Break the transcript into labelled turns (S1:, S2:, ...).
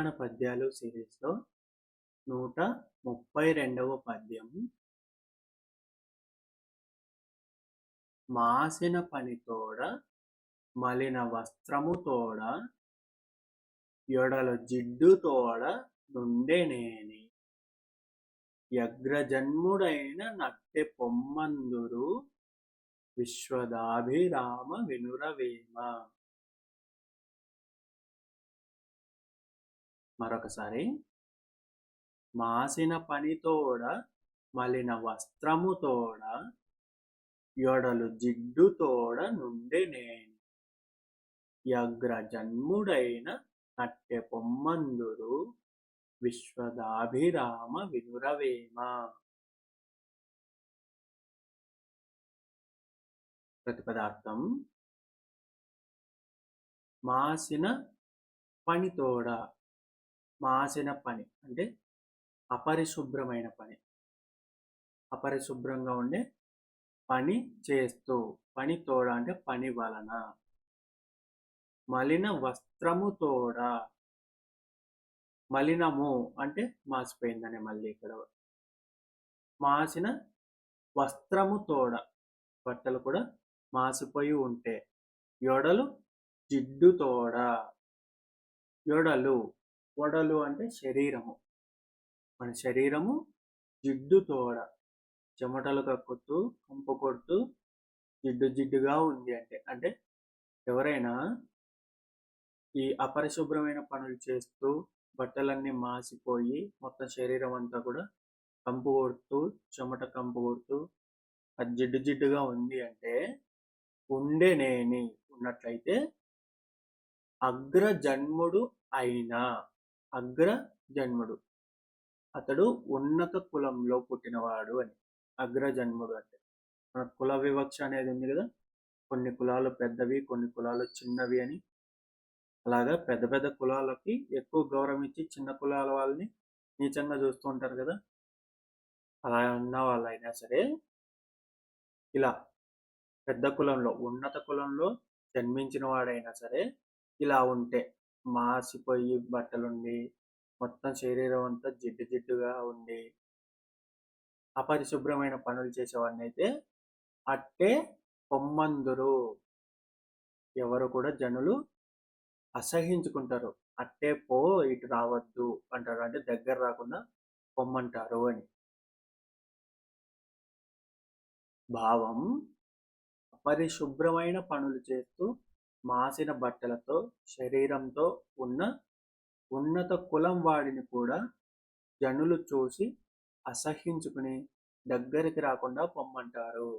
S1: వేమన పద్యాలు సిరీస్లో 132వ పద్యం. మాసిన పనితోడ మలిన వస్త్రము తోడ యొడలు జిడ్డు తోడ నుండెనేని యగ్రజన్ముడైన నట్టె పొమ్మందురు విశ్వదాభిరామ వినురవేమ. మరొకసారి. మాసిన పనితోడ మలిన వస్త్రము తోడ యొడలు జిడ్డు తోడ నుండెనేని యగ్రజన్ముడైన నట్టె పొమ్మందురు విశ్వదాభిరామ వినురవేమ. ప్రతిపదార్థం. మాసిన పనితోడ. మాసిన పని అంటే అపరిశుభ్రమైన పని, అపరిశుభ్రంగా ఉండే పని చేస్తూ, పని తోడ అంటే పని వలన. మలిన వస్త్రము తోడ. మలినము అంటే మాసిపోయిందని, మళ్ళీ ఇక్కడ మాసిన వస్త్రము తోడ, బట్టలు కూడా మాసిపోయి ఉంటే. యొడలు జిడ్డు తోడ. యొడలు, ఒడలు అంటే శరీరము, మన శరీరము జిడ్డు తోడ, చెమటలు కక్కుతూ కంపు కొడుతూ జిడ్డు జిడ్డుగా ఉంది అంటే, అంటే ఎవరైనా ఈ అపరిశుభ్రమైన పనులు చేస్తూ బట్టలన్నీ మాసిపోయి మొత్తం శరీరం అంతా కూడా కంపు కొడుతూ, చెమట కంపు కొడుతూ అది జిడ్డు జిడ్డుగా ఉంది అంటే, ఉండెనేని ఉన్నట్లయితే అగ్రజన్ముడు అయిన. అగ్రజన్ముడు అతడు ఉన్నత కులంలో పుట్టినవాడు అని. అగ్రజన్ముడు అంటే మన కుల వివక్ష అనేది ఉంది కదా, కొన్ని కులాలు పెద్దవి, కొన్ని కులాలు చిన్నవి అని. అలాగా పెద్ద పెద్ద కులాలకి ఎక్కువ గౌరవం ఇచ్చి చిన్న కులాల వాళ్ళని నీచంగా చూస్తూ ఉంటారు కదా. అలా ఉన్న వాళ్ళైనా సరే ఇలా పెద్ద కులంలో, ఉన్నత కులంలో జన్మించిన వాడైనా సరే ఇలా ఉంటే, మాసిపోయి బట్టలుండి మొత్తం శరీరం అంతా జిడ్డు జిడ్డుగా ఉండి అపరిశుభ్రమైన పనులు చేసేవాడిని అయితే అట్టే పొమ్మందురు, ఎవరు కూడా జనులు అసహించుకుంటారు. అట్టే పో, ఇటు రావద్దు అంటారు, అంటే దగ్గర రాకుండా పొమ్మంటారు అని. భావం. అపరిశుభ్రమైన పనులు చేస్తూ మాసిన బట్టలతో శరీరంతో ఉన్న ఉన్నత కులం వాడిని కూడా జనులు చూసి అసహ్యించుకుని దగ్గరికి రాకుండా పొమ్మంటారు.